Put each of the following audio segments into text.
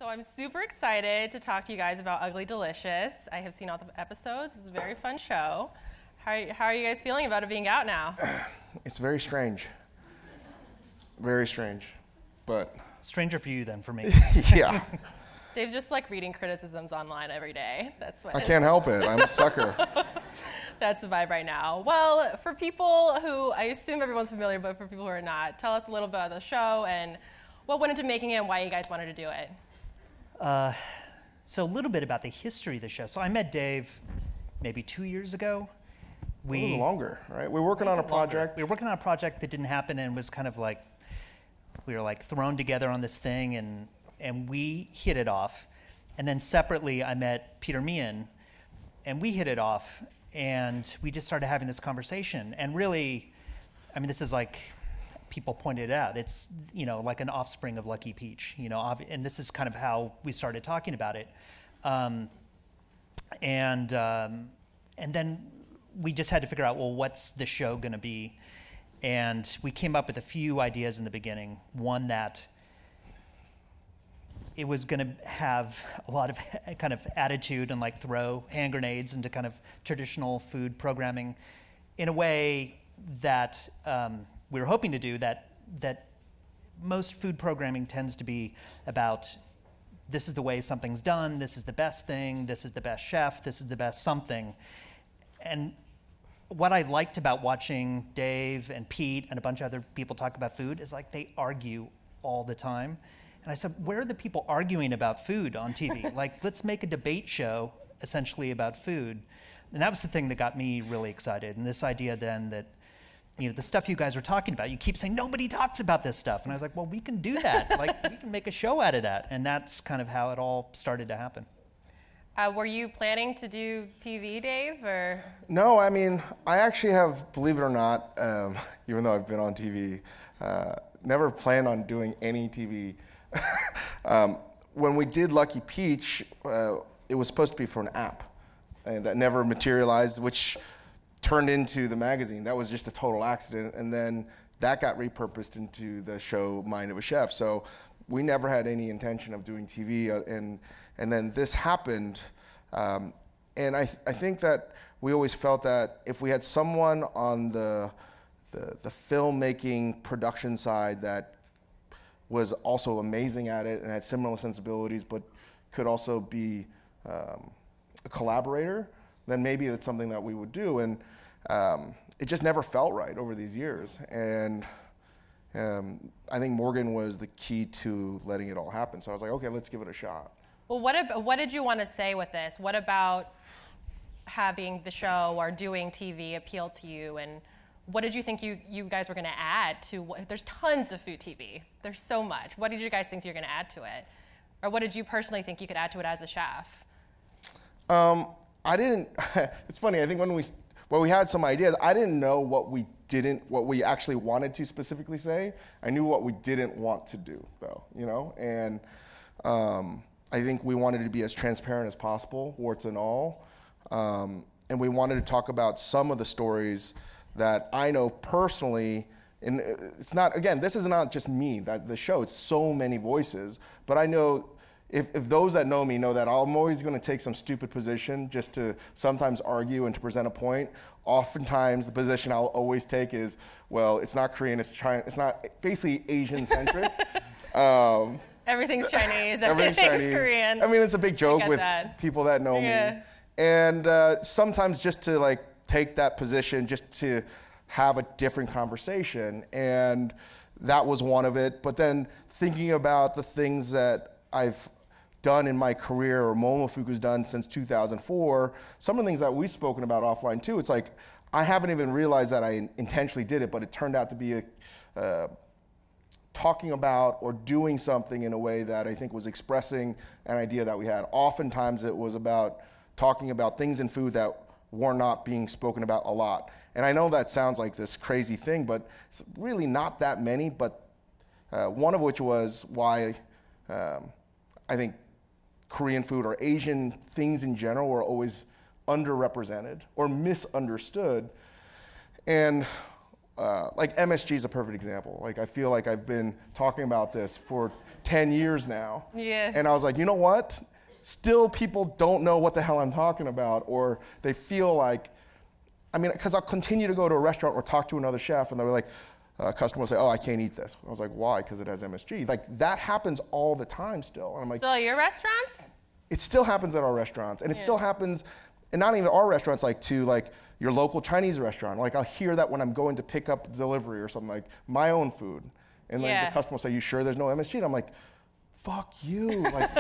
So I'm super excited to talk to you guys about Ugly Delicious. I have seen all the episodes. It's a very fun show. How are you guys feeling about it being out now? It's very strange. Very strange. But stranger for you than for me. yeah. Dave's just like reading criticisms online every day. That's what I can't help it. I'm a sucker. That's the vibe right now. Well, for people who, I assume everyone's familiar, but for people who are not, tell us a little bit about the show and what went into making it and why you guys wanted to do it. So a little bit about the history of the show. So I met Dave maybe 2 years ago. A little longer, right? We were working on a project. We were working on a project that didn't happen and was kind of like, we were like thrown together on this thing and we hit it off. And then separately I met Peter Meehan and we hit it off and we just started having this conversation. And really, I mean, this is like, people pointed out, it's, you know, like an offspring of Lucky Peach, you know, and this is kind of how we started talking about it. And then we just had to figure out, well, what's the show going to be? And we came up with a few ideas in the beginning. One, that it was going to have a lot of kind of attitude and like throw hand grenades into kind of traditional food programming in a way that we were hoping to do, that most food programming tends to be about, this is the way something's done, this is the best thing, this is the best chef, this is the best something. And what I liked about watching Dave and Pete and a bunch of other people talk about food is like they argue all the time. And I said, where are the people arguing about food on TV? Like, let's make a debate show essentially about food. And that was the thing that got me really excited. And this idea then that, you know, the stuff you guys are talking about, you keep saying nobody talks about this stuff. And I was like, well, we can do that. Like, we can make a show out of that. And that's kind of how it all started to happen. Were you planning to do TV, Dave, or? No, I mean, I actually have, believe it or not, even though I've been on TV, never planned on doing any TV. When we did Lucky Peach, it was supposed to be for an app, and that never materialized, which turned into the magazine. That was just a total accident, and then that got repurposed into the show Mind of a Chef. So we never had any intention of doing TV, and then this happened, and I think that we always felt that if we had someone on the filmmaking production side that was also amazing at it and had similar sensibilities, but could also be a collaborator, then maybe it's something that we would do. And it just never felt right over these years. And I think Morgan was the key to letting it all happen. So I was like, okay, let's give it a shot. Well, what did you want to say with this? What about having the show or doing TV appeal to you? And what did you think you guys were going to add to, there's tons of food TV. There's so much. What did you guys think you were going to add to it? Or what did you personally think you could add to it as a chef? I didn't, it's funny, I think when we had some ideas, I didn't know what we actually wanted to specifically say. I knew what we didn't want to do, though, you know? And I think we wanted to be as transparent as possible, warts and all. And we wanted to talk about some of the stories that I know personally, and it's not, again, this is not just me, that the show, it's so many voices, but I know if those that know me know that I'm always going to take some stupid position just to sometimes argue and to present a point. Oftentimes the position I'll always take is, well, it's not Korean, it's China, it's not, basically Asian centric. Everything's Chinese, everything's Korean. I mean, it's a big joke with people that know me. And sometimes just to like take that position, just to have a different conversation. And that was one of it. But then thinking about the things that I've done in my career, or Momofuku's done since 2004, some of the things that we've spoken about offline too, it's like, I haven't even realized that I intentionally did it, but it turned out to be talking about or doing something in a way that I think was expressing an idea that we had. Oftentimes it was about talking about things in food that were not being spoken about a lot. And I know that sounds like this crazy thing, but it's really not that many, but one of which was why I think Korean food or Asian things in general were always underrepresented or misunderstood. And like MSG is a perfect example. Like I feel like I've been talking about this for 10 years now. Yeah. And I was like, you know what? Still people don't know what the hell I'm talking about, or they feel like, I mean, because I'll continue to go to a restaurant or talk to another chef and they're like, a customer will say, oh, I can't eat this. I was like, why? Because it has MSG. Like that happens all the time still. And I'm like, So your restaurants? it still happens at our restaurants, and it still happens, and not even our restaurants, like to like your local Chinese restaurant. Like I'll hear that when I'm going to pick up delivery or something, like my own food, and like the customer will say, "You sure there's no MSG?" And I'm like, "Fuck you!" Like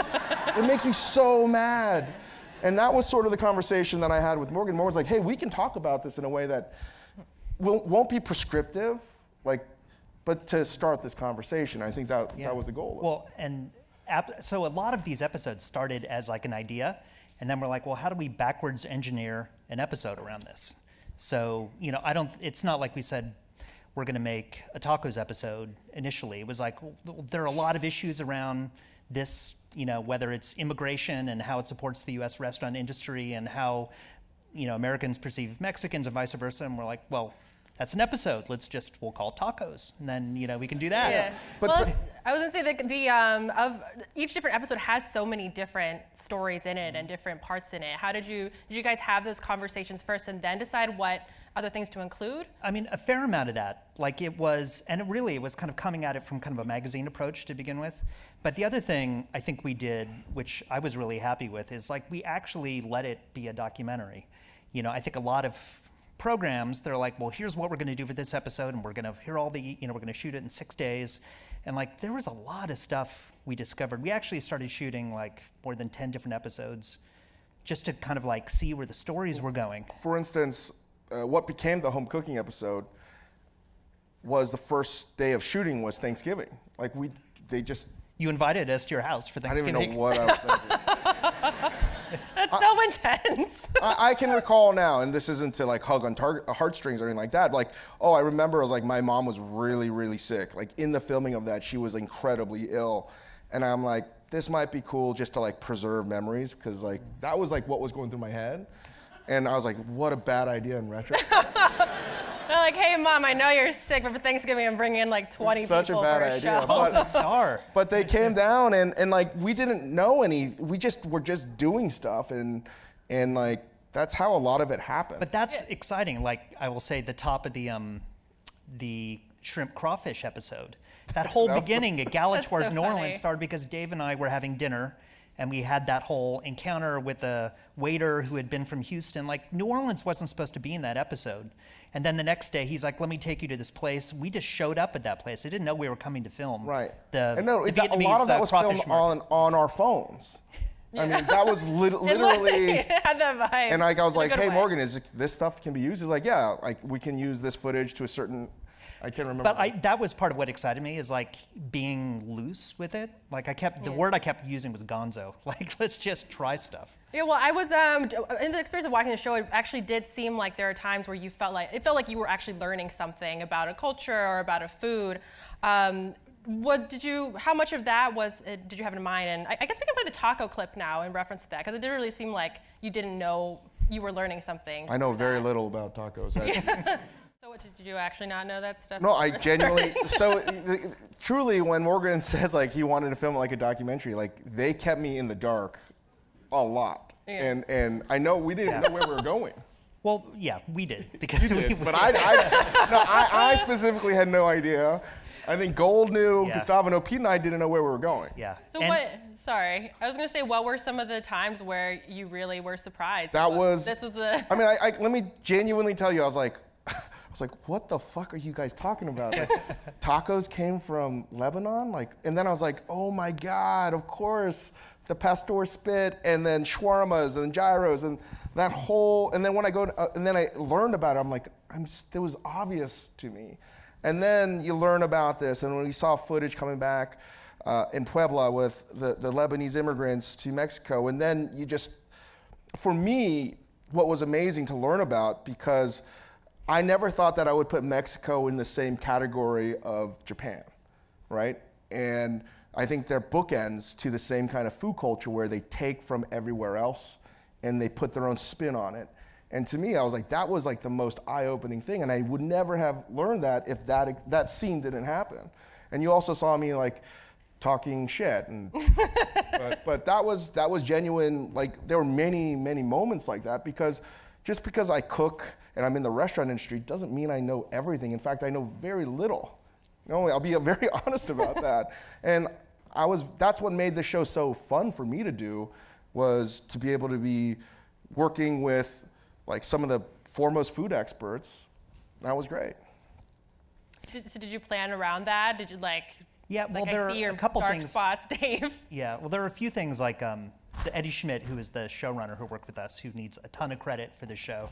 it makes me so mad. And that was sort of the conversation that I had with Morgan. Morgan's like, "Hey, we can talk about this in a way that won't be prescriptive, like, but to start this conversation." I think that that was the goal. Well, and so a lot of these episodes started as like an idea, and then we're like, well, how do we backwards engineer an episode around this? So, you know, it's not like we said we're going to make a tacos episode initially. It was like, well, there are a lot of issues around this, you know, whether it's immigration and how it supports the U.S. restaurant industry and how, you know, Americans perceive Mexicans and vice versa. And we're like, well, that's an episode. We'll call it tacos, and then you know we can do that. Yeah. But I was gonna say that of each different episode has so many different stories in it and different parts in it. How did you guys have those conversations first and then decide what other things to include? I mean, a fair amount of that. Like it was kind of coming at it from kind of a magazine approach to begin with. But the other thing I think we did, which I was really happy with, is like we actually let it be a documentary. You know, I think a lot of programs, they're like, well, here's what we're going to do for this episode, and we're going to we're going to shoot it in 6 days. And like, there was a lot of stuff we discovered. We actually started shooting like more than 10 different episodes just to kind of like see where the stories were going. For instance, what became the home cooking episode was the first day of shooting was Thanksgiving. Like You invited us to your house for Thanksgiving. I didn't even know what I was thinking. That's so intense. I can recall now, and this isn't to like hug on heartstrings or anything like that. Like, oh, I remember it was like my mom was really, really sick. Like in the filming of that, she was incredibly ill. And I'm like, this might be cool just to like preserve memories, because like that was like what was going through my head. And I was like, what a bad idea in retrospect. They're like, hey, Mom, I know you're sick, but for Thanksgiving, I'm bringing in like 20 people Such a bad for a idea. show. But, a star. But they came down and like we didn't know we were just doing stuff and like that's how a lot of it happened. But that's exciting. Like I will say, the top of the shrimp crawfish episode, that whole beginning at Gala Tours New Orleans started because Dave and I were having dinner. And we had that whole encounter with a waiter who had been from Houston. Like, New Orleans wasn't supposed to be in that episode. And then the next day, he's like, let me take you to this place. We just showed up at that place. They didn't know we were coming to film. Right. The a lot of that was filmed on our phones. Yeah. I mean, that was literally. It had that vibe. And like, I was like, hey, Morgan, this stuff can be used? He's like, yeah, like we can use this footage to a certain. I can't remember. But that was part of what excited me, is like being loose with it. Like the word I kept using was gonzo. Like, let's just try stuff. Yeah, well, I was in the experience of watching the show. It actually did seem like there are times where you felt like you were actually learning something about a culture or about a food. How much of that did you have in mind? And I guess we can play the taco clip now in reference to that, because it did really seem like you didn't know you were learning something. I know very little about tacos. So did you actually not know that stuff? No, I genuinely, truly when Morgan says like he wanted to film like a documentary, like they kept me in the dark a lot. Yeah. And I know we didn't know where we were going. Well, yeah, we did. Because you did, but I specifically had no idea. I think Gold knew, Gustavo knew, Pete and I didn't know where we were going. Yeah. So sorry, I was going to say, what were some of the times where you really were surprised? This was the. I mean, let me genuinely tell you, I was like, what the fuck are you guys talking about? Like, tacos came from Lebanon? Like, and then I was like, oh my God, of course, the pastor spit, and then shawarmas and gyros and that whole, and then when I go, and then I learned about it, I'm like, it was obvious to me. And then you learn about this, and when we saw footage coming back in Puebla with the Lebanese immigrants to Mexico, and then for me, what was amazing to learn about, because I never thought that I would put Mexico in the same category of Japan, right? And I think they're bookends to the same kind of food culture where they take from everywhere else and they put their own spin on it. And to me, I was like, that was like the most eye-opening thing, and I would never have learned that if that scene didn't happen. And you also saw me like talking shit, and but that was genuine. Like there were many moments like that, because just because I cook and I'm in the restaurant industry doesn't mean I know everything. In fact, I know very little. I'll be very honest about that. And that's what made the show so fun for me to do, was to be able to be working with like some of the foremost food experts. That was great. So did you plan around that? Did you Yeah, well, like there I see are your a couple dark things. spots, Dave. Yeah, well, there are a few things like Eddie Schmidt, who is the showrunner who worked with us, who needs a ton of credit for the show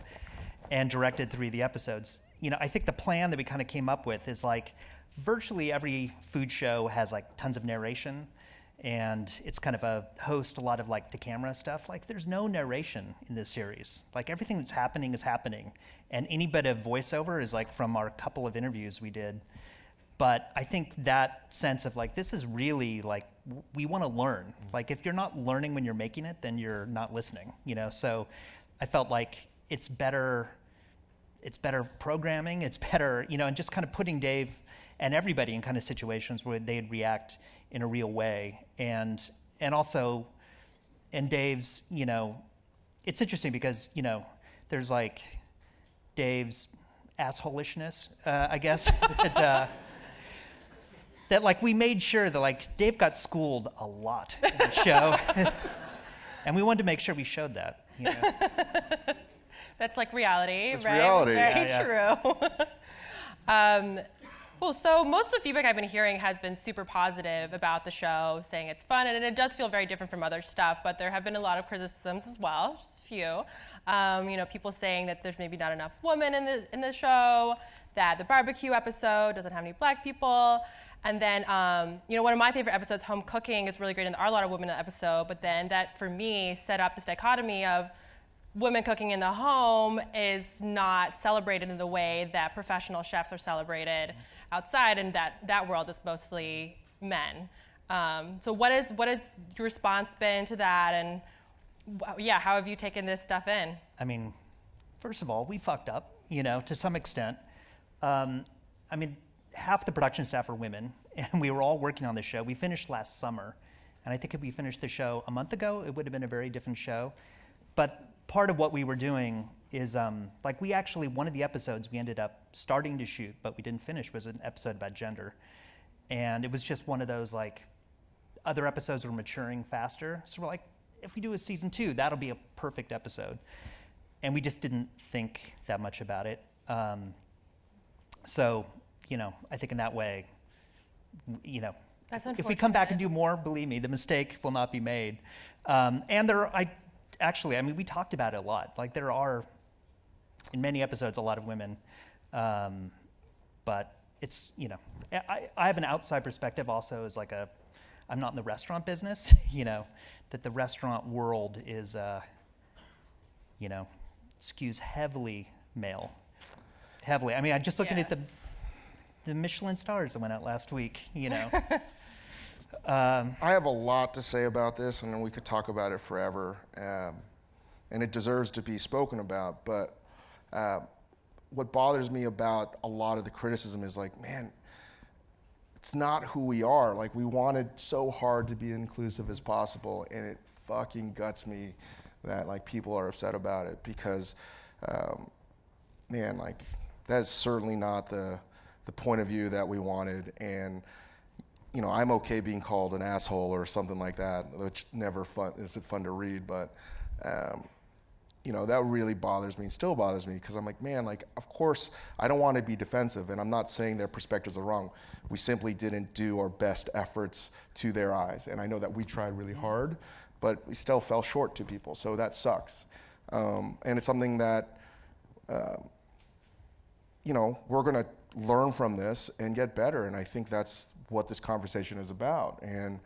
and directed 3 of the episodes. I think the plan that we kind of came up with is like virtually every food show has like tons of narration, and it's kind of a host, a lot of like to camera stuff. Like there's no narration in this series. Like everything that's happening is happening, and any bit of voiceover is like from our couple of interviews we did. But I think that sense of like, this is really like, we want to learn. Like if you're not learning when you're making it, then you're not listening, So I felt like it's better programming, it's better, and just kind of putting Dave and everybody in kind of situations where they'd react in a real way. And also, and Dave's, it's interesting because, there's like Dave's assholishness, I guess, that like we made sure that like Dave got schooled a lot in the show, and we wanted to make sure we showed that. That's like reality, That's right? reality. Very true. Well, so most of the feedback I've been hearing has been super positive about the show, saying it's fun, and it does feel very different from other stuff, but there have been a lot of criticisms as well, just a few. People saying that there's maybe not enough women in the show, that the barbecue episode doesn't have any black people. And then, one of my favorite episodes, Home Cooking, is really great, and there are a lot of women in the episode, but then that, for me, set up this dichotomy of women cooking in the home is not celebrated in the way that professional chefs are celebrated outside, and that world is mostly men. So what has your response been to that, and how have you taken this stuff in? I mean, first of all, we fucked up, to some extent. Half the production staff are women, and we were all working on the show. We finished last summer, and I think if we finished the show a month ago, it would have been a very different show. But part of what we were doing is, we actually, one of the episodes we ended up starting to shoot, but we didn't finish, was an episode about gender. And it was just one of those, other episodes were maturing faster. So we're like, if we do a season 2, that'll be a perfect episode. And we just didn't think that much about it. I think in that way, if we come back and do more, believe me, the mistake will not be made. And we talked about it a lot. Like there are, in many episodes, a lot of women, but it's, I have an outside perspective also as I'm not in the restaurant business, that the restaurant world is, skews heavily male. Heavily. I'm just looking at the Michelin stars that went out last week, I have a lot to say about this, and we could talk about it forever, and it deserves to be spoken about. But what bothers me about a lot of the criticism is man, it's not who we are. We wanted so hard to be inclusive as possible, and it fucking guts me that people are upset about it, because that's certainly not the point of view that we wanted. And I'm okay being called an asshole or something like that, which never isn't fun to read, but that really bothers me and still bothers me, because I'm of course I don't want to be defensive, and I'm not saying their perspectives are wrong. We simply didn't do our best efforts to their eyes, and I know that we tried really hard, but we still fell short to people, so that sucks. And it's something that we're going to learn from this and get better, and I think that's what this conversation is about. And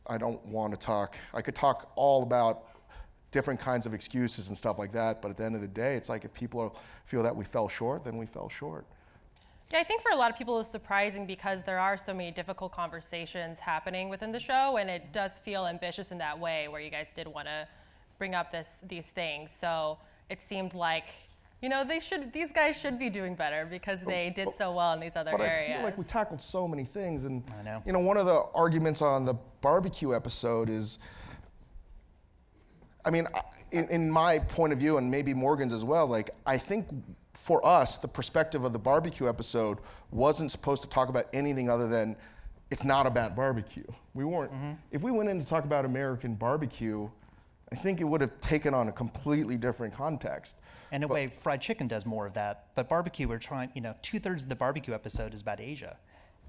I don't want to talk, I could talk all about different kinds of excuses and stuff like that, but at the end of the day, it's if people feel that we fell short, then we fell short. Yeah, I think for a lot of people it's surprising, because there are so many difficult conversations happening within the show, and it does feel ambitious in that way, where you guys did want to bring up these things. So it seemed like, you know, these guys should be doing better because they did so well in these other areas. I feel like we tackled so many things, and I know. you know, one of the arguments on the barbecue episode is, I mean, in my point of view, and maybe Morgan's as well, like, I think for us, the perspective of the barbecue episode wasn't supposed to talk about anything other than it's not about barbecue. We weren't, if we went in to talk about American barbecue, I think it would have taken on a completely different context. In a way, fried chicken does more of that, but barbecue, we're trying, you know, 2/3 of the barbecue episode is about Asia.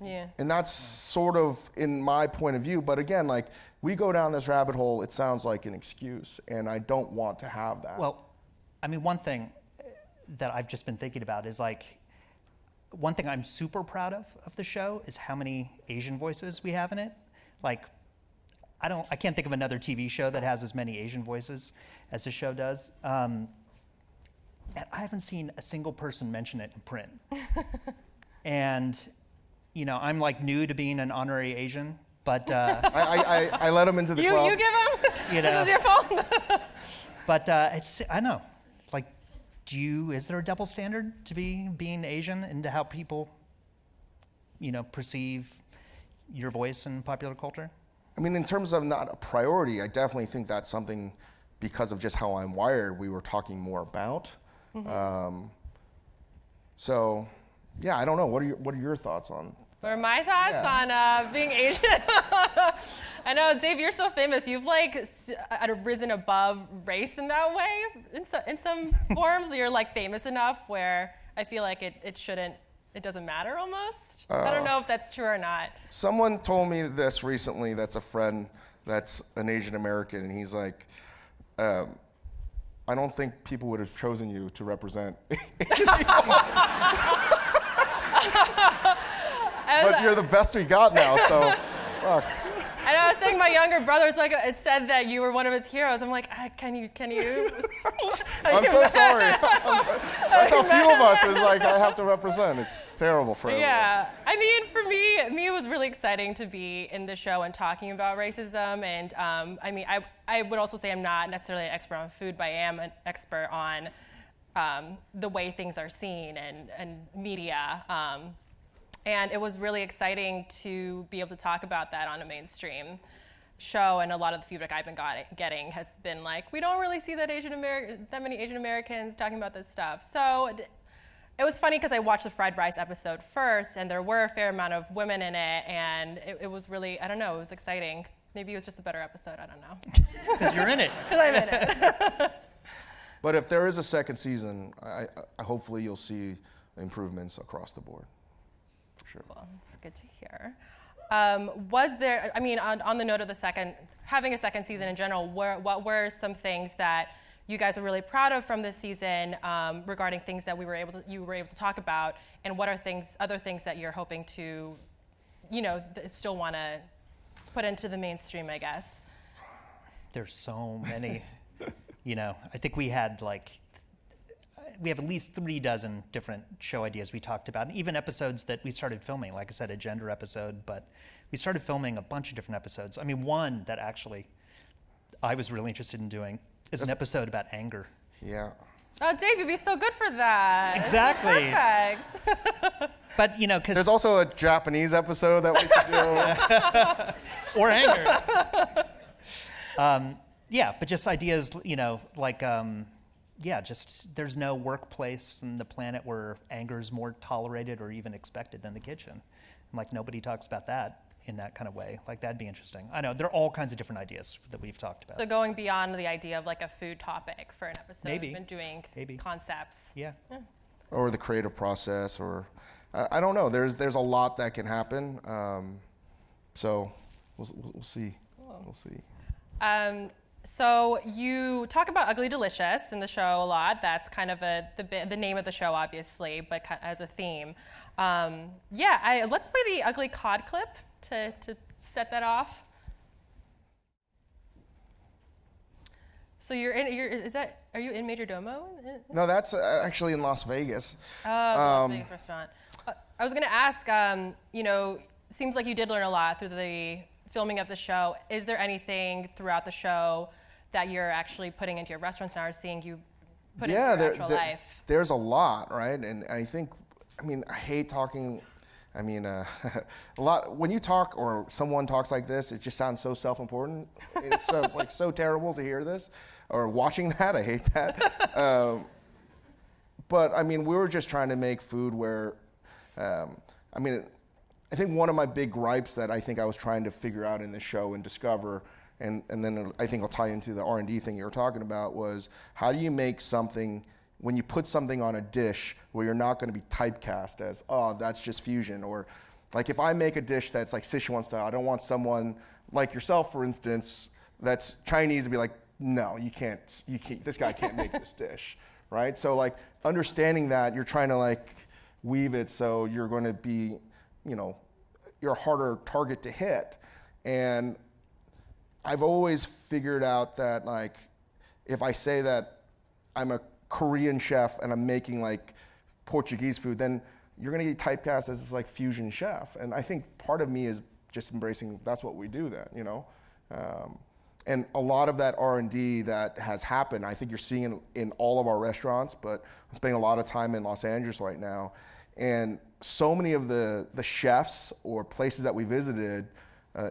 Yeah. And that's sort of in my point of view, but again, like, we go down this rabbit hole, it sounds like an excuse, and I don't want to have that. Well, I mean, one thing that I've just been thinking about is like, one thing I'm super proud of the show is how many Asian voices we have in it. Like, I can't think of another TV show that has as many Asian voices as the show does. And I haven't seen a single person mention it in print. And, you know, I'm like new to being an honorary Asian, but I let him into the club. You give him? You know, this is your fault? but I know, like, is there a double standard to being Asian into how people, you know, perceive your voice in popular culture? I mean, in terms of not a priority, I definitely think that's something, because of just how I'm wired, we were talking more about. So, yeah, I don't know. What are your thoughts on? What are my thoughts on being Asian? I know, Dave, you're so famous. You've like risen above race in that way. In some forms, you're like famous enough where I feel like it doesn't matter almost. I don't know if that's true or not. Someone told me this recently. That's a friend that's an Asian American, and he's like, I don't think people would have chosen you to represent Asian people. But you're the best we got now, so fuck. And I was saying my younger brother's like, it said that you were one of his heroes. I'm like, can you? I'm so sorry. That's how few of us is like I have to represent. It's terrible for everyone. Yeah, I mean, for me, it was really exciting to be in the show and talking about racism. And I mean, I would also say I'm not necessarily an expert on food, but I am an expert on the way things are seen and media. And it was really exciting to be able to talk about that on a mainstream show. And a lot of the feedback I've been getting has been like, we don't really see that many Asian Americans talking about this stuff. So it was funny because I watched the fried rice episode first, and there were a fair amount of women in it, and it was really, I don't know, it was exciting. Maybe it was just a better episode, I don't know. Because you're in it. Because I'm in it. But if there is a second season, I hopefully you'll see improvements across the board. Sure. Cool. That's good to hear. Was there, I mean, on the note of having a second season in general, what were some things that you guys are really proud of from this season regarding things that you were able to talk about, and what are other things that you're hoping to, you know, still want to put into the mainstream, I guess? There's so many. You know, I think we have at least 36 different show ideas we talked about, and even episodes that we started filming, like I said, a gender episode, but we started filming a bunch of different episodes. I mean, one that actually I was really interested in doing is an episode about anger. Yeah. Oh, Dave, you'd be so good for that. Exactly. Perfect. But, you know, because there's also a Japanese episode that we could do. Or anger. Yeah, but just ideas, you know, like, yeah, just there's no workplace on the planet where anger is more tolerated or even expected than the kitchen. And like, nobody talks about that in that kind of way. Like, that'd be interesting. I know, there are all kinds of different ideas that we've talked about. So going beyond the idea of like a food topic for an episode, Maybe. And doing concepts. Yeah. Or the creative process, or I don't know. There's a lot that can happen. So we'll see. Cool. We'll see. So you talk about Ugly Delicious in the show a lot. That's kind of the name of the show, obviously, but as a theme. Let's play the ugly cod clip to set that off. So are you in Majordomo? No, that's actually in Las Vegas. Oh, Las Vegas restaurant. I was going to ask, you know, seems like you did learn a lot through the filming of the show. Is there anything throughout the show that you're actually putting into your restaurants now, or seeing you put Yeah, into your actual life? there's a lot, right? And I think, I mean, I hate talking. I mean, a lot when you talk or someone talks like this, it just sounds so self-important. It sounds like so terrible to hear this or watching that. I hate that. But I mean, we were just trying to make food where, I mean, I think one of my big gripes that I think I was trying to figure out in the show and discover, and then I think I'll tie into the R&D thing you were talking about, was how do you make something, when you put something on a dish where you're not going to be typecast as, oh, that's just fusion, or like if I make a dish that's like Sichuan style, I don't want someone like yourself, for instance, that's Chinese to be like, no, you can't, this guy can't make this dish, right? So like understanding that, you're trying to like weave it so you're going to be, you know, you're a harder target to hit. And I've always figured out that like if I say that I'm a Korean chef and I'm making like Portuguese food, then you're gonna get typecast as this like fusion chef. And I think part of me is just embracing that's what we do then, you know? And a lot of that R&D that has happened, I think you're seeing in all of our restaurants, but I'm spending a lot of time in Los Angeles right now. And so many of the chefs or places that we visited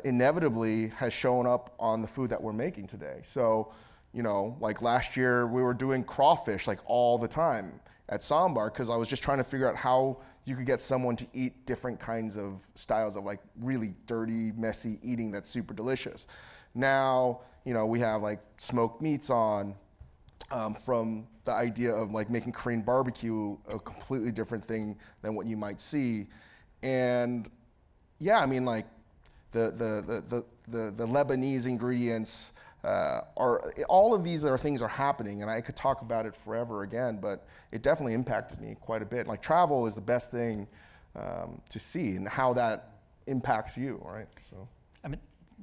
inevitably has shown up on the food that we're making today. So, you know, like last year we were doing crawfish like all the time at Sambar because I was just trying to figure out how you could get someone to eat different kinds of styles of like really dirty, messy eating that's super delicious. Now, you know, we have like smoked meats on from the idea of like making Korean barbecue, a completely different thing than what you might see. And yeah, I mean like the Lebanese ingredients, are all of these other things are happening, and I could talk about it forever again, but it definitely impacted me quite a bit. Like travel is the best thing to see and how that impacts you, right? So, I mean,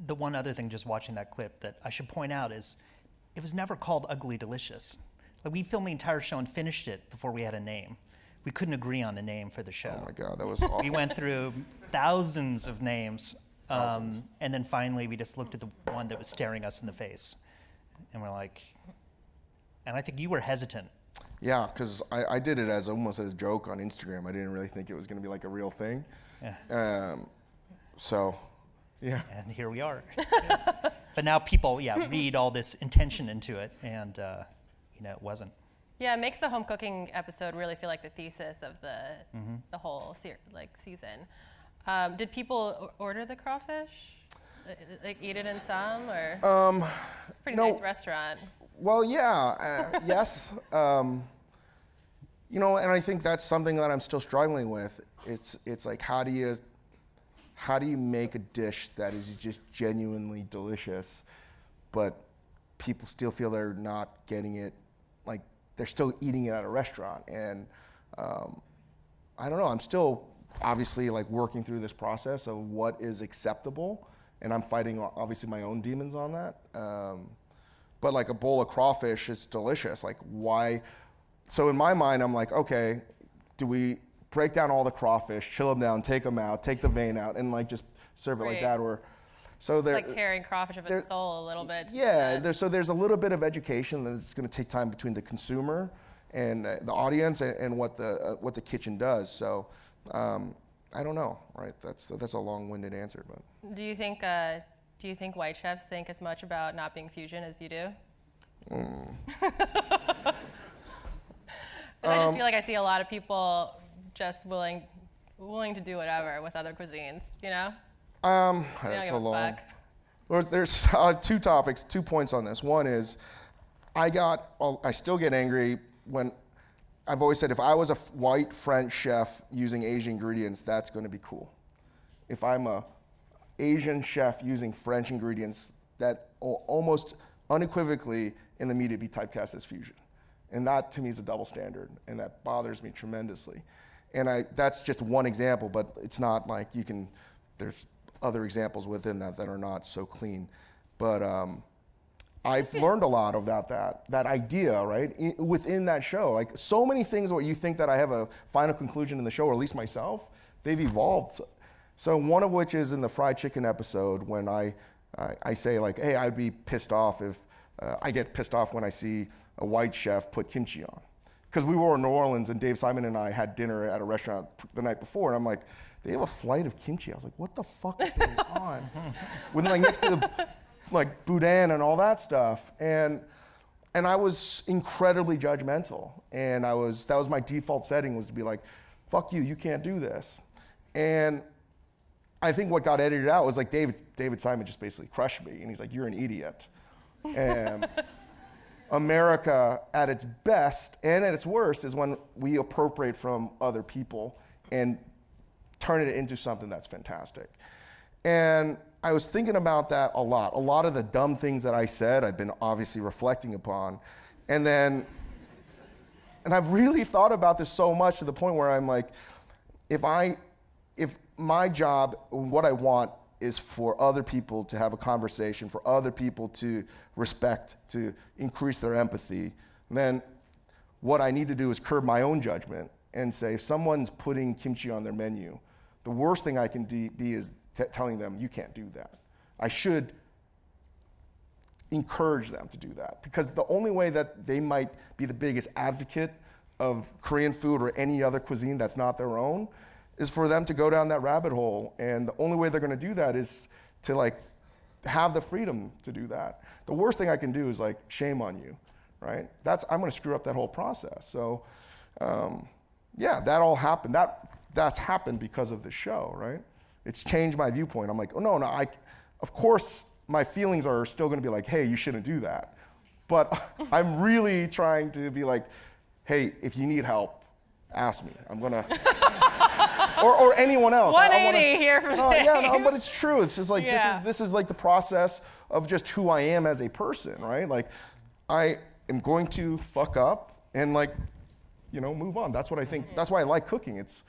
the one other thing just watching that clip that I should point out is it was never called Ugly Delicious. Like we filmed the entire show and finished it before we had a name. We couldn't agree on a name for the show. Oh my God, that was awful. We went through thousands of names. And then finally, we just looked at the one that was staring us in the face. And we're like, and I think you were hesitant. Yeah, because I did it as almost as a joke on Instagram. I didn't really think it was going to be like a real thing. Yeah. So, yeah. And here we are. But now people, read all this intention into it, and you know, it wasn't. Yeah, it makes the home cooking episode really feel like the thesis of the whole season. Did people order the crawfish? Like eat it in some, or? Pretty nice restaurant. Well, yeah, yes. You know, and I think that's something that I'm still struggling with. It's like how do you make a dish that is just genuinely delicious, but people still feel they're not getting it, like they're still eating it at a restaurant. And I don't know. I'm still obviously like working through this process of what is acceptable, and I'm fighting obviously my own demons on that. But like a bowl of crawfish is delicious. Like why? So in my mind, I'm like, okay, do we break down all the crawfish, chill them down, take them out, take the vein out, and like just serve it like that? Or so it's like tearing crawfish of its soul a little bit. Yeah, there's a little bit of education that's going to take time between the consumer and the audience and what the kitchen does. So. I don't know, right? That's a long-winded answer, but. Do you think white chefs think as much about not being fusion as you do? I just feel like I see a lot of people just willing to do whatever with other cuisines, you know? That's a long. Well, there's 2 points on this. One is, I still get angry when. I've always said if I was a white French chef using Asian ingredients, that's going to be cool. If I'm a Asian chef using French ingredients, that almost unequivocally in the media be typecast as fusion. And that to me is a double standard, and that bothers me tremendously. And that's just one example, but it's not like there's other examples within that are not so clean. But I've learned a lot about that idea, right, within that show. Like so many things where you think that I have a final conclusion in the show, or at least myself, they've evolved. So one of which is in the fried chicken episode when I say like, hey, I'd be pissed off if I get pissed off when I see a white chef put kimchi on. Because we were in New Orleans and Dave Simon and I had dinner at a restaurant the night before, and I'm like, they have a flight of kimchi. I was like, what the fuck is going on? With like next to the like boudin and all that stuff. And I was incredibly judgmental. And that was my default setting, was to be like, fuck you, you can't do this. And I think what got edited out was like David Simon just basically crushed me. And he's like, you're an idiot. And America at its best and at its worst is when we appropriate from other people and turn it into something that's fantastic. And I was thinking about that a lot. A lot of the dumb things that I said, I've been obviously reflecting upon. And I've really thought about this so much to the point where I'm like, if my job, what I want is for other people to have a conversation, for other people to respect, to increase their empathy, then what I need to do is curb my own judgment and say, if someone's putting kimchi on their menu, the worst thing I can be is telling them, you can't do that. I should encourage them to do that, because the only way that they might be the biggest advocate of Korean food or any other cuisine that's not their own is for them to go down that rabbit hole. And the only way they're gonna do that is to like have the freedom to do that. The worst thing I can do is like, shame on you, right? I'm gonna screw up that whole process. So yeah, that all happened. That's happened because of the show, right? It's changed my viewpoint. I'm like, oh no, of course my feelings are still gonna be like, hey, you shouldn't do that. But I'm really trying to be like, hey, if you need help, ask me. I'm gonna, or anyone else. 180 here from Dave. Yeah, no, but it's true. It's just like, yeah. this is like the process of just who I am as a person, right? Like, I am going to fuck up and like, move on. That's what I think. That's why I like cooking. It's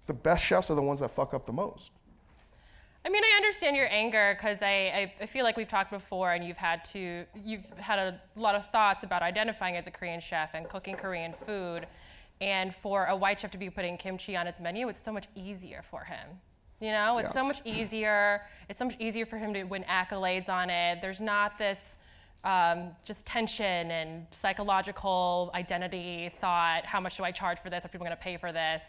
the best chefs are the ones that fuck up the most. I mean, I understand your anger, because I feel like we've talked before, and you've had a lot of thoughts about identifying as a Korean chef and cooking Korean food. And for a white chef to be putting kimchi on his menu, it's so much easier for him. It's so much easier. It's so much easier for him to win accolades on it. There's not this just tension and psychological identity thought. How much do I charge for this? Are people going to pay for this?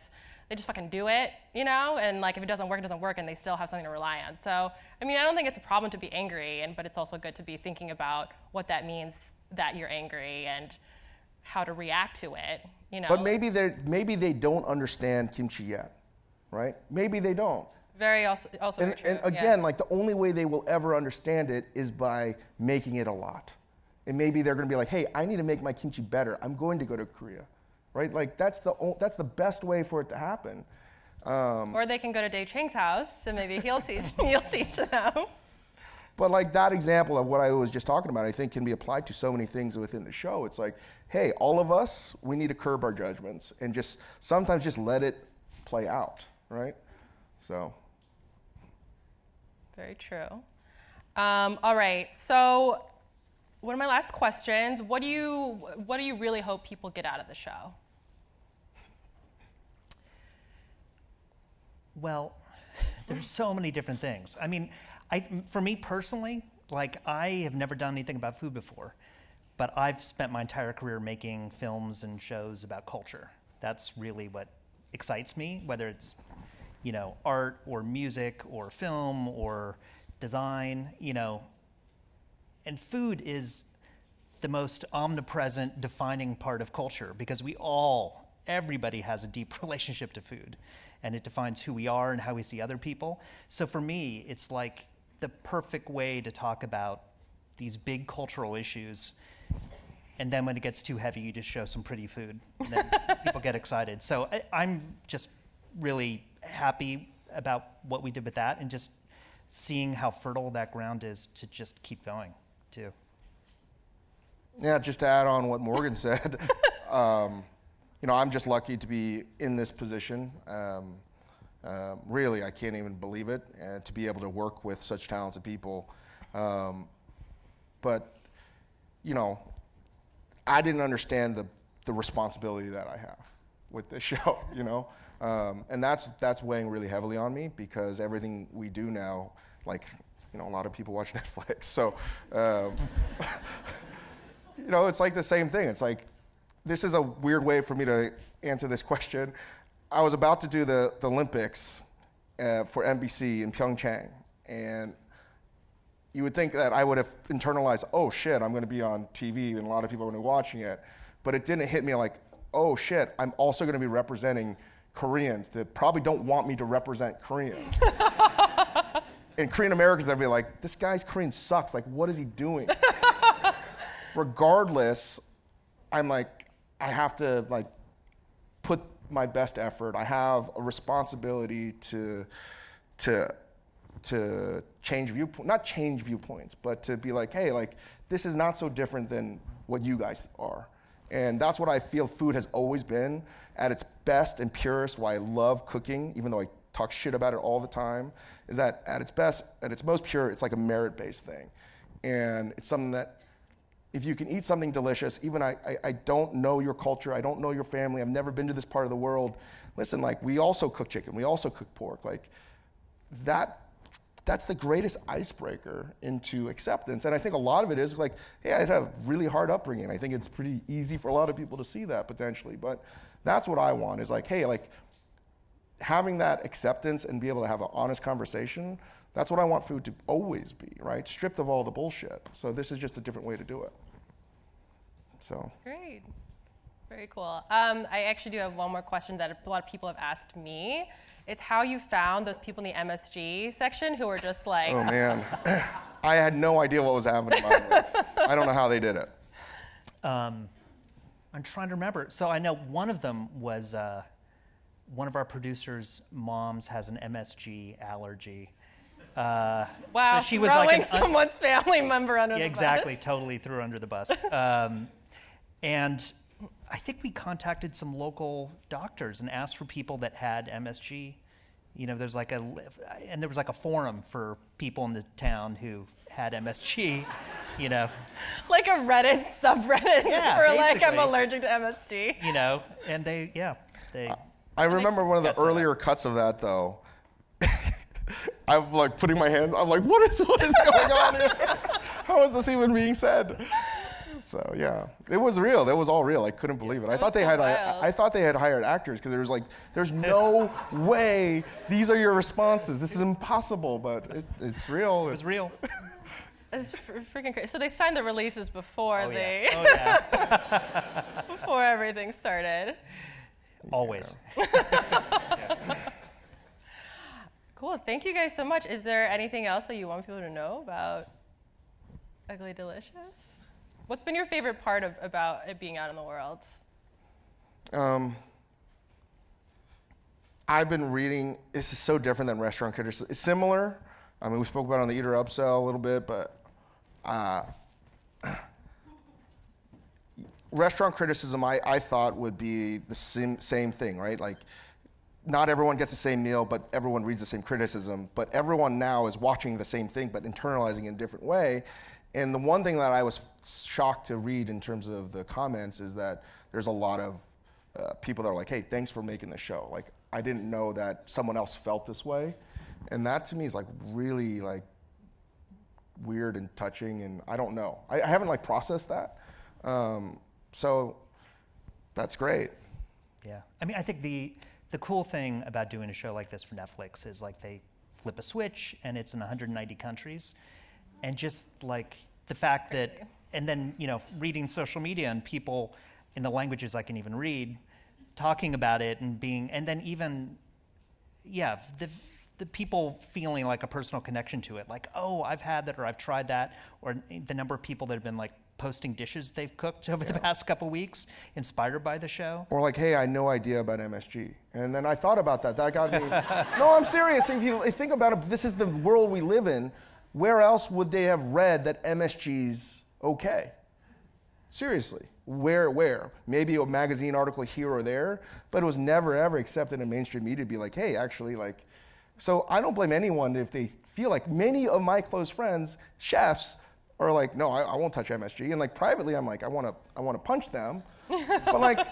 They just fucking do it, And like, if it doesn't work, it doesn't work, and they still have something to rely on. So, I mean, I don't think it's a problem to be angry, but it's also good to be thinking about what that means that you're angry and how to react to it. But maybe they don't understand kimchi yet, right? Maybe they don't. Also very true. And again, like, the only way they will ever understand it is by making it a lot. And maybe they're gonna be like, hey, I need to make my kimchi better. I'm going to go to Korea, right? Like, that's the best way for it to happen. Or they can go to Dave Chang's house, and maybe he'll teach them. But like that example of what I was just talking about, I think can be applied to so many things within the show. It's like, hey, all of us, we need to curb our judgments and sometimes just let it play out, right? So. Very true. All right, so one of my last questions, what do you really hope people get out of the show? Well, there's so many different things. I mean, for me personally, like, I have never done anything about food before, but I've spent my entire career making films and shows about culture. That's really what excites me, whether it's, art or music or film or design, and food is the most omnipresent, defining part of culture, because everybody has a deep relationship to food, and it defines who we are and how we see other people. So for me, it's like the perfect way to talk about these big cultural issues, and then when it gets too heavy, you just show some pretty food, and then people get excited. So I'm just really happy about what we did with that, and just seeing how fertile that ground is to just keep going, too. Yeah, just to add on what Morgan said, I'm just lucky to be in this position. Really, I can't even believe it, to be able to work with such talented people. But, I didn't understand the responsibility that I have with this show, and that's weighing really heavily on me, because everything we do now, like, a lot of people watch Netflix, so you know, it's like the same thing. It's like, this is a weird way for me to answer this question. I was about to do the Olympics for NBC in Pyeongchang, and you would think that I would have internalized, oh shit, I'm gonna be on TV and a lot of people are gonna be watching it, but it didn't hit me like, oh shit, I'm also gonna be representing Koreans that probably don't want me to represent Koreans. And Korean Americans, I'd be like, this guy's Korean sucks, like what is he doing? Regardless, I'm like, I have to like put my best effort. I have a responsibility to change not change viewpoints, but to be like, hey, like this is not so different than what you guys are. And that's what I feel food has always been at its best and purest, why I love cooking, even though I talk shit about it all the time, is that at its best, at its most pure, it's like a merit-based thing. And it's something that if you can eat something delicious, even I don't know your culture, I don't know your family, I've never been to this part of the world. Listen, like we also cook chicken, we also cook pork. Like that's the greatest icebreaker into acceptance. And I think a lot of it is like, hey, I had a really hard upbringing. I think it's pretty easy for a lot of people to see that potentially. But that's what I want is like, hey, like having that acceptance and be able to have an honest conversation, that's what I want food to always be, right? Stripped of all the bullshit. So this is just a different way to do it. So. Great. Very cool. I actually do have one more question that a lot of people have asked me. It's how you found those people in the MSG section who were just like... Oh, man. I had no idea what was happening. I don't know how they did it. I'm trying to remember. So I know one of them was one of our producers' moms has an MSG allergy. Wow, so she was like someone's family member under the bus. Exactly, totally threw her under the bus. And I think we contacted some local doctors and asked for people that had MSG. You know, there was like a forum for people in the town who had MSG, you know. Like a Reddit subreddit for like, I'm basically. allergic to MSG. You know, and they. I remember one of the earlier cuts of that though. I'm like putting my hands, I'm like, what is going on here? How is this even being said? So yeah, it was real. That was all real. I couldn't believe it. I thought they had hired actors because there was like, there's no way these are your responses. This is impossible, but it's real. It was real. It's freaking crazy. So they signed the releases before before everything started. Always. Cool. Thank you guys so much. Is there anything else that you want people to know about Ugly Delicious? What's been your favorite part about it being out in the world? I've been reading, this is so different than restaurant criticism. It's similar. I mean, we spoke about it on the Eater Upsell a little bit, but restaurant criticism I thought would be the same thing, right? Like, not everyone gets the same meal, but everyone reads the same criticism. But everyone now is watching the same thing, but internalizing it in a different way. And the one thing that I was shocked to read in terms of the comments is that there's a lot of people that are like, hey, thanks for making the show. Like, I didn't know that someone else felt this way. And that to me is like really like weird and touching, and I don't know. I haven't like processed that. So that's great. Yeah, I mean, I think the cool thing about doing a show like this for Netflix is like they flip a switch and it's in 190 countries. And just like the fact that, and then, you know, reading social media and people in the languages I can even read, talking about it and being, and then even, yeah, the people feeling like a personal connection to it. Like, oh, I've had that or I've tried that. Or the number of people that have been like posting dishes they've cooked over the past couple weeks, inspired by the show. Or like, hey, I had no idea about MSG. And then I thought about that. That got me, no, I'm serious. If you think about it, this is the world we live in. Where else would they have read that MSG's okay? Seriously, where? Maybe a magazine article here or there, but it was never ever accepted in mainstream media to be like, hey, actually like, so I don't blame anyone if they feel like many of my close friends, chefs, are like, no, I won't touch MSG. And like privately, I'm like, I want to punch them. But like,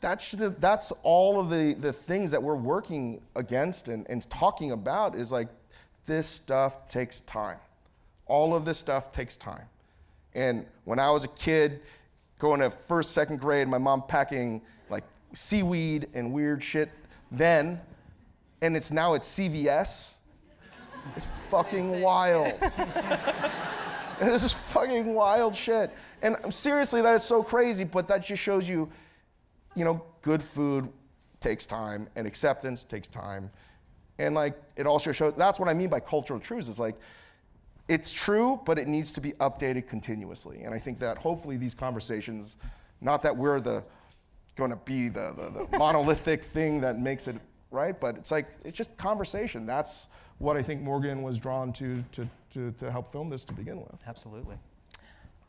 that's all of the things that we're working against and talking about is like, this stuff takes time. All of this stuff takes time. And when I was a kid, going to first, second grade, my mom packing like seaweed and weird shit then, and now it's CVS. It's fucking wild. It is just fucking wild shit. And seriously, that is so crazy, but that just shows you, good food takes time, and acceptance takes time. And like, it also shows, that's what I mean by cultural truths, is like, it's true, but it needs to be updated continuously. And I think that hopefully these conversations, not that we're going to be the monolithic thing that makes it right, but it's just conversation. That's what I think Morgan was drawn to help film this to begin with. Absolutely.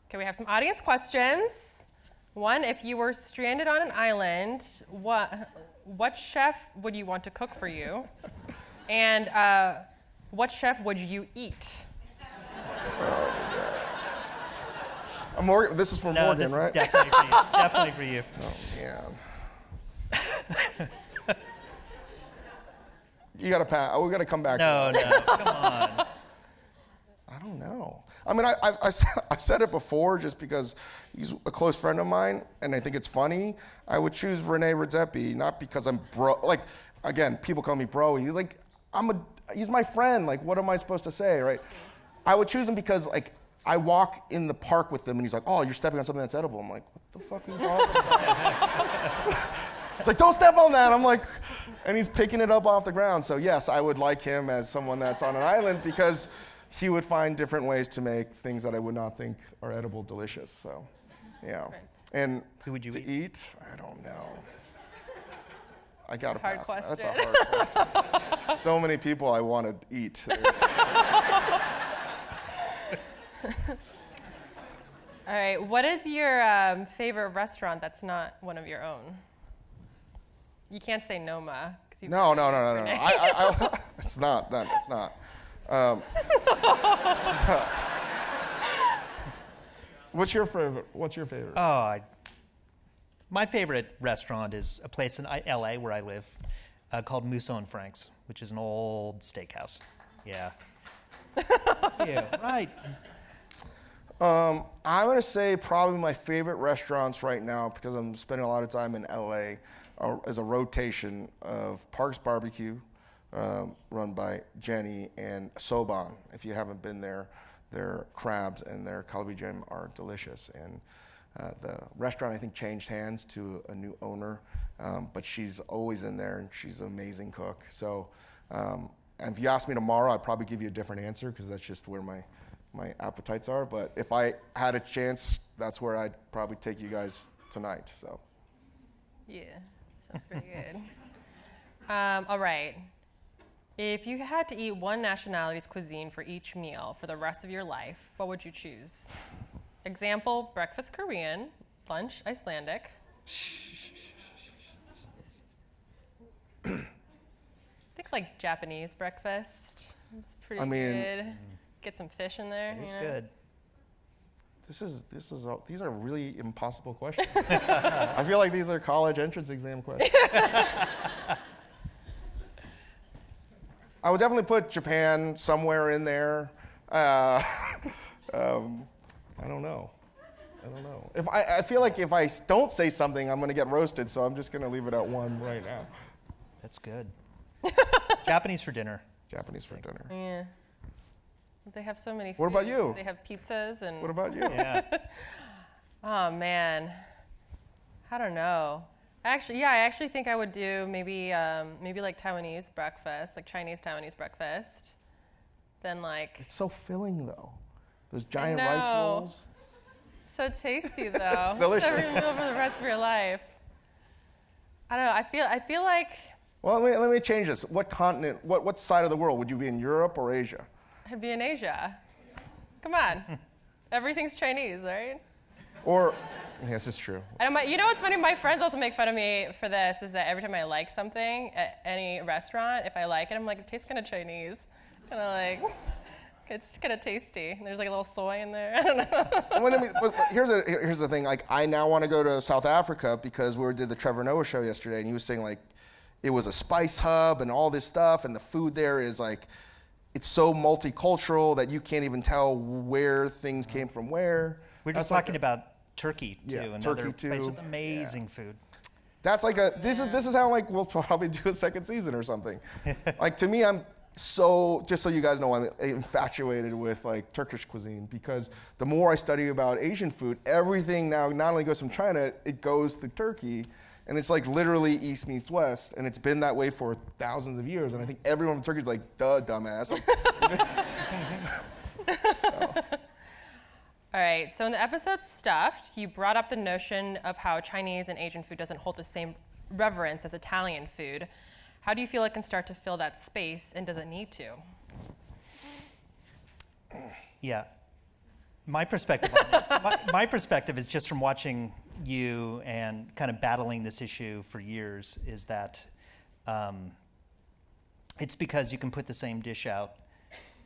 Okay, we have some audience questions. One, if you were stranded on an island, what chef would you want to cook for you? And what chef would you eat? Morgan, this is for Morgan, right? Definitely for you. Definitely for you. Oh, man. You got to pass. We got to come back. No, come on. I don't know. I mean, I've said it before just because he's a close friend of mine, and I think it's funny. I would choose Rene Redzepi, not because I'm bro. Like, again, people call me bro. He's like, he's my friend. Like, what am I supposed to say, right? I would choose him because, like, I walk in the park with him, and he's like, "Oh, you're stepping on something that's edible." I'm like, "What the fuck are you talking about?" It's like, "Don't step on that." I'm like, and he's picking it up off the ground. So yes, I would like him as someone that's on an island because he would find different ways to make things that I would not think are edible delicious. So, yeah. Right. And who would you eat? I don't know. I gotta Hard pass. question. That's a hard question. So many people I want to eat. All right, what is your favorite restaurant that's not one of your own? You can't say Noma. No. It's not. It's not. What's your favorite? Oh, my favorite restaurant is a place in LA where I live called Musso and Frank's, which is an old steakhouse. Yeah. Yeah, right. I'm going to say probably my favorite restaurants right now, because I'm spending a lot of time in LA, is a rotation of Parks Barbecue, run by Jenny, and Soban. If you haven't been there, their crabs and their kalbi jam are delicious. And the restaurant, I think, changed hands to a new owner, but she's always in there, and she's an amazing cook. So, and if you ask me tomorrow, I'd probably give you a different answer, because that's just where my appetites are. But if I had a chance, that's where I'd probably take you guys tonight. So. Yeah, sounds pretty good. All right. If you had to eat one nationality's cuisine for each meal for the rest of your life, what would you choose? Example, breakfast Korean, lunch Icelandic. I think like Japanese breakfast. It's pretty good. Get some fish in there. It's good. These are really impossible questions. I feel like these are college entrance exam questions. I would definitely put Japan somewhere in there. I don't know. I feel like if I don't say something, I'm going to get roasted, so I'm just going to leave it at one right now. That's good. Japanese for dinner. Japanese for dinner. Yeah. They have so many foods. What about you? They have pizzas and... What about you? Yeah. Oh, man. I don't know. Actually, I actually think I would do maybe like Taiwanese breakfast, like Chinese Taiwanese breakfast. Then like... It's so filling, though. Those giant rice rolls. So tasty, though. It's delicious. Every meal for the rest of your life. I don't know. I feel like... Well, let me change this. What continent, what side of the world? Would you be in Europe or Asia? I'd be in Asia. Come on. Everything's Chinese, right? Or, yes, it's true. And you know what's funny? My friends also make fun of me for this, is that every time I like something at any restaurant, if I like it, I'm like, it tastes kind of Chinese. Kind of like, it's kind of tasty. There's like a little soy in there. I don't know. Here's the thing. Like, I now want to go to South Africa because we did the Trevor Noah show yesterday, and he was saying like, it was a spice hub and all this stuff, and the food there is like, it's so multicultural that you can't even tell where things came from where. We're just That's like talking about Turkey too, Yeah, another Turkey, place too. with amazing food. That's like this is how like we'll probably do a second season or something. Like to me, I'm just so you guys know, I'm infatuated with like Turkish cuisine because the more I study about Asian food, everything now not only goes from China, it goes to Turkey, and it's like literally East meets West, and it's been that way for thousands of years. And I think everyone in Turkey is like, duh, dumbass. Like, so. All right, so in the episode Stuffed, you brought up the notion of how Chinese and Asian food doesn't hold the same reverence as Italian food. How do you feel it can start to fill that space, and does it need to? Yeah, my perspective on it, my perspective is just from watching you and kind of battling this issue for years, is that it's because you can put the same dish out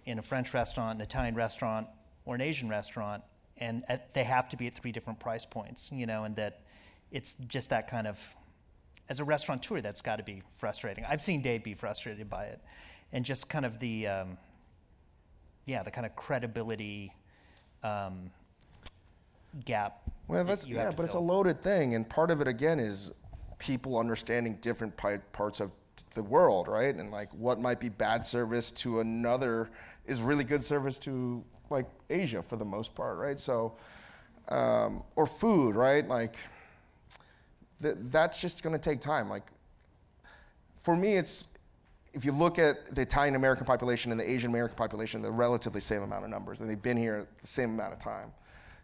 in a French restaurant, an Italian restaurant, or an Asian restaurant, and they have to be at 3 different price points, you know, and that it's just that kind of, as a restaurateur, that's got to be frustrating. I've seen Dave be frustrated by it, and just kind of the kind of credibility gap. Well, but it's a loaded thing, and part of it again is people understanding different parts of the world, right? And like what might be bad service to another is really good service to like Asia for the most part, right? So, or food, right? Like that's just going to take time. Like for me, it's if you look at the Italian American population and the Asian American population, they're relatively same amount of numbers, and they've been here the same amount of time.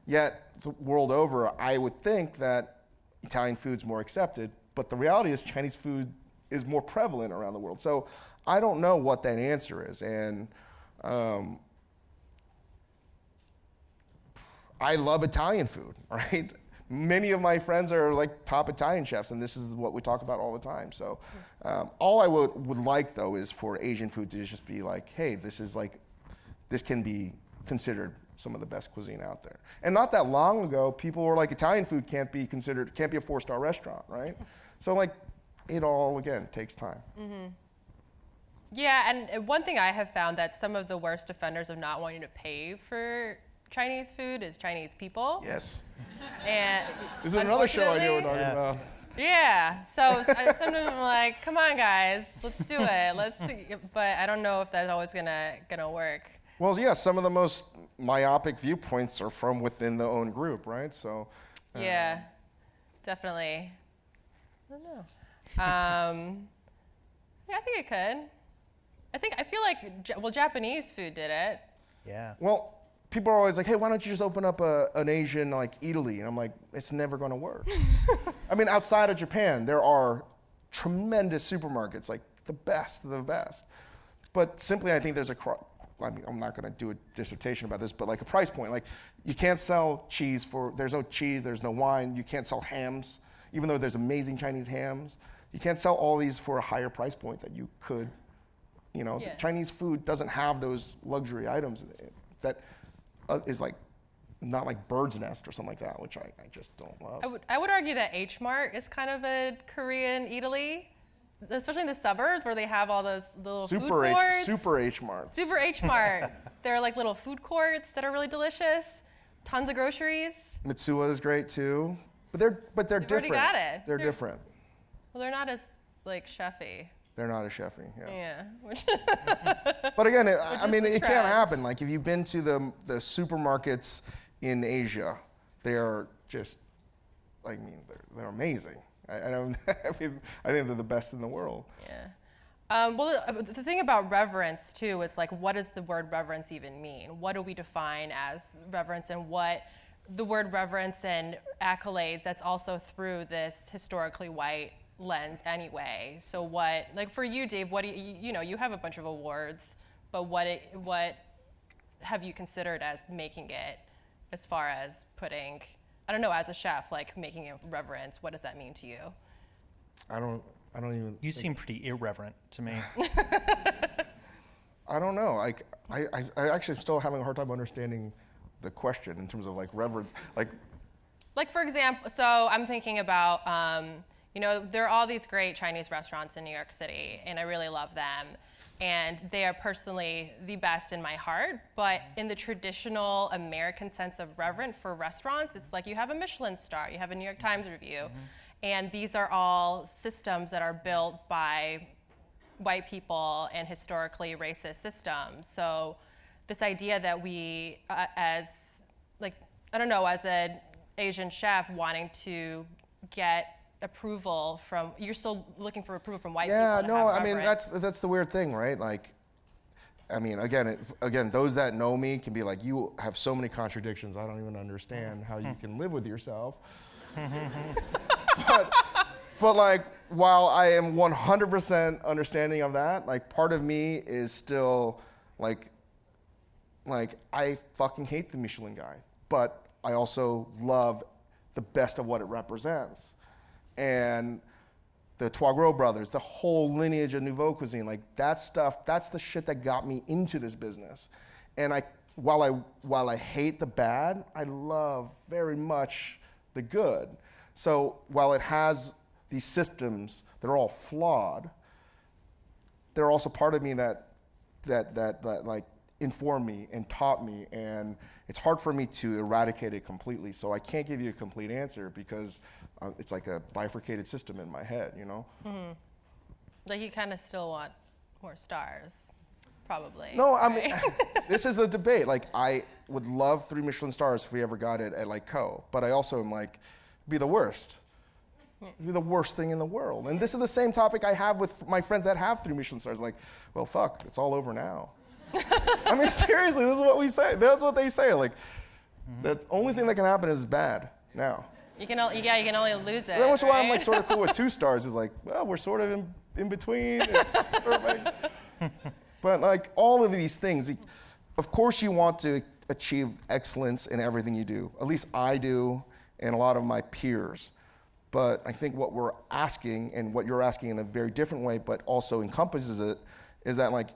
Yet, the world over, I would think that Italian food's more accepted, but the reality is Chinese food is more prevalent around the world. So I don't know what that answer is, and I love Italian food, right? Many of my friends are like top Italian chefs, and this is what we talk about all the time. So all I would like, though, is for Asian food to just be like, hey, this can be considered some of the best cuisine out there. And not that long ago, people were like, Italian food can't be a 4-star restaurant, right? So like, it all, again, takes time. Mm-hmm. Yeah, and one thing I have found that some of the worst offenders of not wanting to pay for Chinese food is Chinese people. Yes. And this is another show I knew we're talking about. Yeah, so sometimes I'm like, come on guys, let's do it. Let's see. But I don't know if that's always gonna work. Well, yeah, some of the most myopic viewpoints are from within the own group, right? So. Yeah, definitely. I don't know. Yeah, I think it could. I feel like, Japanese food did it. Yeah. Well, people are always like, hey, why don't you just open up an Asian like Italy? And I'm like, it's never going to work. I mean, outside of Japan, there are tremendous supermarkets, like the best of the best. But simply, I think there's I'm not going to do a dissertation about this, but like a price point. Like, you can't sell cheese there's no cheese, there's no wine. You can't sell hams, even though there's amazing Chinese hams. You can't sell all these for a higher price point that you could. You know, Yeah. Chinese food doesn't have those luxury items that is like not like Bird's Nest or something like that, which I just don't love. I would argue that H Mart is kind of a Korean Italy, especially in the suburbs where they have all those little food courts. Super H Mart. Super H Mart. They're like little food courts that are really delicious. Tons of groceries. Mitsuya is great too, but they're different. Already got it. They're different. Well, they're not as like chefy. They're not as chefy, yes. Yeah. But again, it can't trend. happen. Like if you've been to the supermarkets in Asia, they're just, they're amazing. I think they're the best in the world. Yeah. Well, the thing about reverence too is like, what does the word reverence even mean? What do we define as reverence, and what the word reverence and accolades, that's also through this historically white lens anyway. So what, like for you, Dave, what do you have a bunch of awards, but what have you considered as making it, as far as putting, I don't know, as a chef, like making it reverence, what does that mean to you? I don't even. You seem pretty irreverent to me. I don't know. I actually am still having a hard time understanding the question in terms of like reverence. Like for example, so I'm thinking about, there are all these great Chinese restaurants in New York City, and I really love them. and they are personally the best in my heart. But in the traditional American sense of reverence for restaurants, it's like you have a Michelin star, you have a New York Times review, and these are all systems that are built by white people and historically racist systems. So this idea that we, as an Asian chef wanting to get approval from, you're still looking for approval from white people. Yeah, no, I mean, reverence. that's the weird thing, right? Like, I mean, again, those that know me can be like, you have so many contradictions, I don't even understand how you can live with yourself. But like, while I am 100% understanding of that, like, part of me is still like I fucking hate the Michelin guy, but I also love the best of what it represents. And the Trois Gros brothers, the whole lineage of Nouveau Cuisine, like that stuff, that's the shit that got me into this business. And while I hate the bad, I love very much the good. So while it has these systems that are all flawed, they're also part of me that like informed me and taught me, and it's hard for me to eradicate it completely. So I can't give you a complete answer because it's like a bifurcated system in my head, you know? Mm-hmm. Like you kind of still want more stars, probably. No, I mean, this is the debate. Like, I would love 3 Michelin stars if we ever got it at like Co. But I also am like, it'd be the worst. It'd be the worst thing in the world. And this is the same topic I have with my friends that have 3 Michelin stars. Like, well, fuck, it's all over now. I mean, seriously, this is what we say. That's what they say. Like, the only thing that can happen is bad now. You can only lose it. That's why I'm like right? sort of cool with 2 stars. Is like, well, we're sort of in between. It's perfect. But like all of these things, of course you want to achieve excellence in everything you do. At least I do, and a lot of my peers. But I think what we're asking, and what you're asking in a very different way, but also encompasses it, is that like,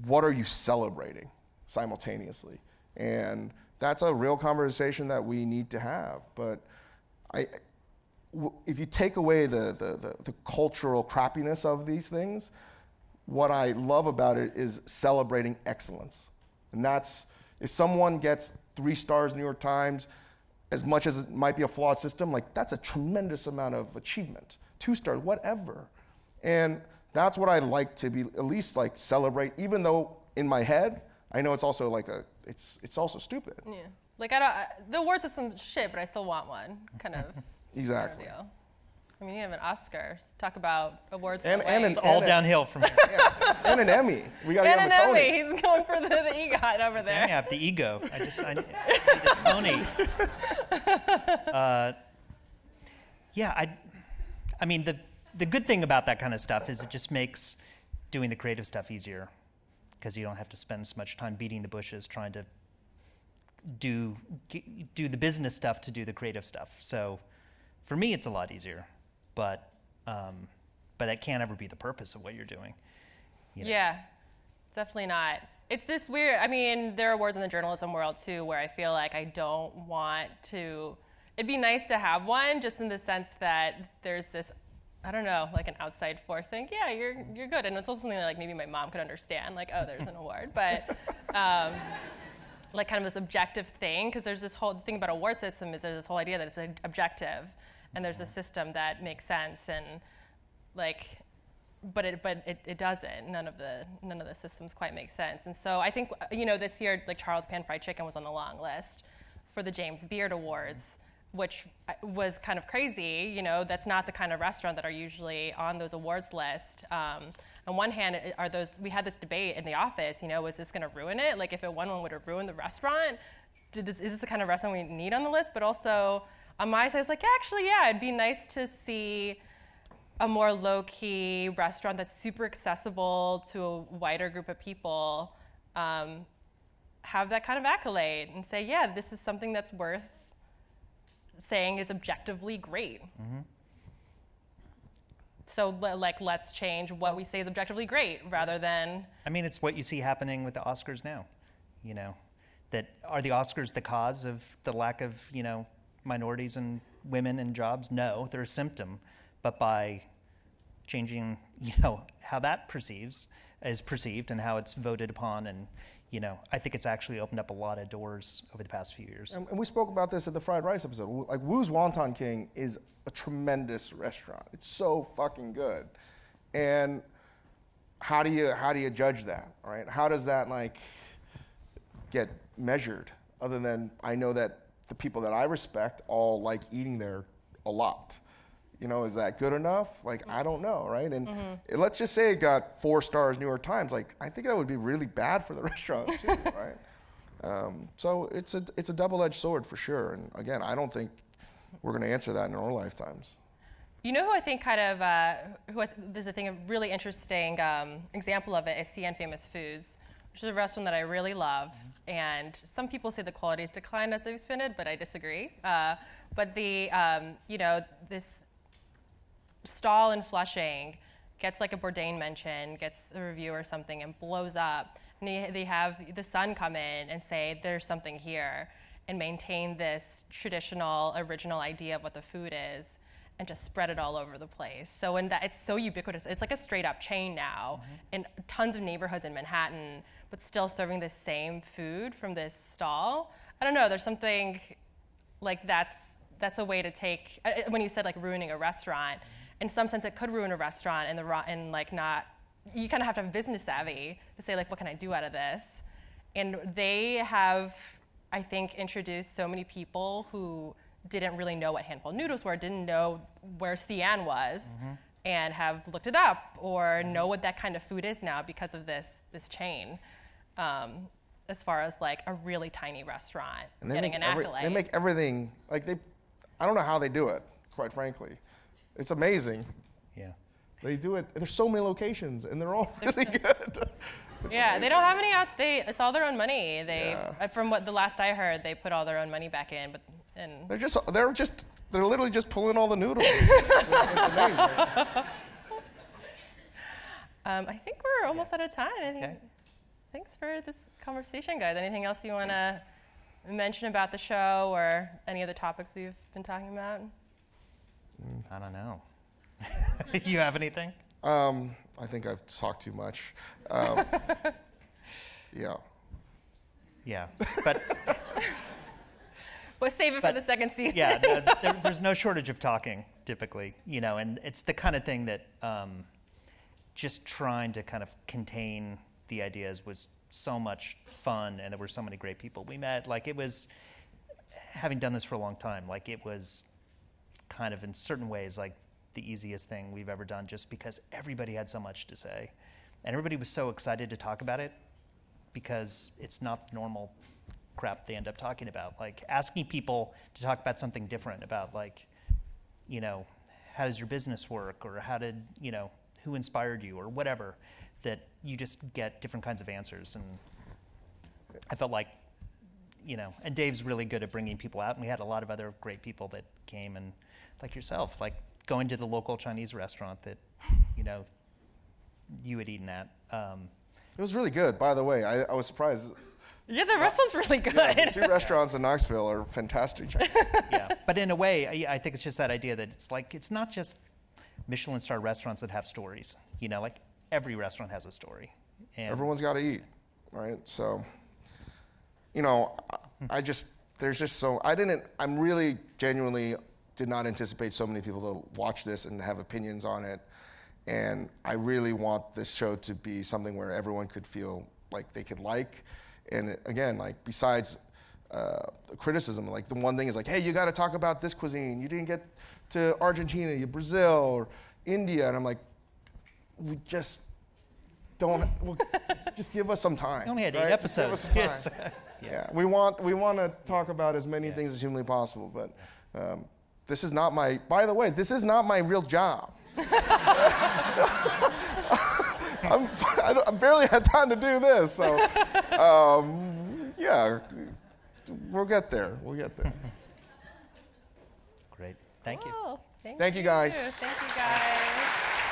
what are you celebrating simultaneously? And that's a real conversation that we need to have. But if you take away the cultural crappiness of these things, what I love about it is celebrating excellence. And that's, if someone gets 3 stars New York Times, as much as it might be a flawed system, like that's a tremendous amount of achievement. 2 stars, whatever. And that's what I like to be, at least like celebrate, even though in my head, I know it's also like it's also stupid. Yeah. Like the award system's shit, but I still want one, kind of. Exactly. Kind of deal. I mean, you have an Oscar. Talk about awards. And It's all downhill from here. Yeah. And an Emmy. We got to give him And a an Tony. Emmy. He's going for the EGOT over there. I have the ego. I need a Tony. I mean, the good thing about that kind of stuff is it just makes doing the creative stuff easier, because you don't have to spend so much time beating the bushes trying to do the business stuff to do the creative stuff. So for me, it's a lot easier, but that can't ever be the purpose of what you're doing. You know? Yeah, definitely not. It's this weird, I mean, there are awards in the journalism world too where I feel like I don't want to, it'd be nice to have one just in the sense that there's this, I don't know, like an outside force saying, yeah, you're good. And it's also something that like maybe my mom could understand, like, oh, there's an award. But like kind of this objective thing, because there's this whole thing about award system is there's this whole idea that it's objective and there's a system that makes sense and like, but it doesn't. None of the systems quite make sense. And so I think, you know, this year, like Charles Pan Fried Chicken was on the long list for the James Beard Awards, which was kind of crazy. You know, that's not the kind of restaurant that are usually on those awards lists. On one hand, we had this debate in the office, you know, was this gonna ruin it? Like if it won one, would it ruin the restaurant? Is this the kind of restaurant we need on the list? But also, on my side, it's like, actually, yeah, it'd be nice to see a more low-key restaurant that's super accessible to a wider group of people, have that kind of accolade and say, yeah, this is something that's worth saying is objectively great. Mm-hmm. So like, let's change what we say is objectively great rather than... I mean, it's what you see happening with the Oscars now, you know, that are the Oscars the cause of the lack of, you know, minorities and women in jobs? No, they're a symptom. But by changing, you know, how that is perceived and how it's voted upon. And, you know, I think it's actually opened up a lot of doors over the past few years. And we spoke about this at the fried rice episode. Like, Wu's Wonton King is a tremendous restaurant. It's so fucking good. And how do you judge that, right? How does that like get measured? Other than I know that the people that I respect all like eating there a lot. You know, is that good enough? Like, I don't know, right? And let's just say it got 4 stars New York Times. Like, I think that would be really bad for the restaurant too, right? So it's a double-edged sword for sure. And again, I don't think we're going to answer that in our lifetimes. You know who I think kind of, there's a really interesting example of it is CN Famous Foods, which is a restaurant that I really love. And some people say the quality has declined as they've expanded, but I disagree. But you know, this stall in Flushing gets like a Bourdain mention, gets a review or something, and blows up. And they have the Sun come in and say, there's something here, and maintain this traditional, original idea of what the food is, and just spread it all over the place. So when it's so ubiquitous, it's like a straight up chain now in tons of neighborhoods in Manhattan, but still serving the same food from this stall. I don't know, there's something like that's a way to take, when you said like ruining a restaurant, in some sense it could ruin a restaurant and like not, you kind of have to have business savvy to say like, what can I do out of this? And they have, I think, introduced so many people who didn't really know what handful noodles were, didn't know where CN was, and have looked it up or know what that kind of food is now because of this chain. As far as like a really tiny restaurant and getting an accolade. They make everything, like I don't know how they do it, quite frankly. It's amazing. Yeah. They do it, there's so many locations and they're all really good. Yeah, amazing. They don't have any out, it's all their own money. From what the last I heard, they put all their own money back in, they're literally just pulling all the noodles. It's amazing. I think we're almost out of time. Thanks for this conversation, guys. Anything else you want to mention about the show or any of the topics we've been talking about? I don't know. You have anything? I think I've talked too much. Yeah. Yeah, but... We'll save it for the second season. Yeah, there's no shortage of talking, typically, you know, and it's the kind of thing that just trying to kind of contain the ideas was so much fun, and there were so many great people we met. Like, it was, having done this for a long time, like, it was kind of, in certain ways, like, the easiest thing we've ever done, just because everybody had so much to say. And everybody was so excited to talk about it, because it's not the normal crap they end up talking about. Like, asking people to talk about something different, about, like, you know, how does your business work, or how did, you know, who inspired you, or whatever, that you just get different kinds of answers. And I felt like, you know, and Dave's really good at bringing people out, and we had a lot of other great people that came, and like yourself, like going to the local Chinese restaurant that, you know, you had eaten at. It was really good, by the way. I was surprised. Yeah, the restaurant's really good. Yeah, the 2 restaurants in Knoxville are fantastic. Yeah, but in a way, I think it's just that idea that it's like, it's not just Michelin star restaurants that have stories. You know, like, every restaurant has a story. And everyone's got to eat, right? So, you know, I really genuinely did not anticipate so many people to watch this and have opinions on it. And I really want this show to be something where everyone could feel like they could like. And again, like, besides criticism, like, the one thing is like, hey, you got to talk about this cuisine. You didn't get to Argentina, Brazil, or India. And I'm like, we just don't, just give us some time. We only had 8 right? episodes. Give us some time. Yeah, we want to talk about as many things as humanly possible, but this is not my, by the way, this is not my real job. I barely had time to do this, so yeah, we'll get there. Great. Thank you. Cool. Thank you, guys. Thank you, guys.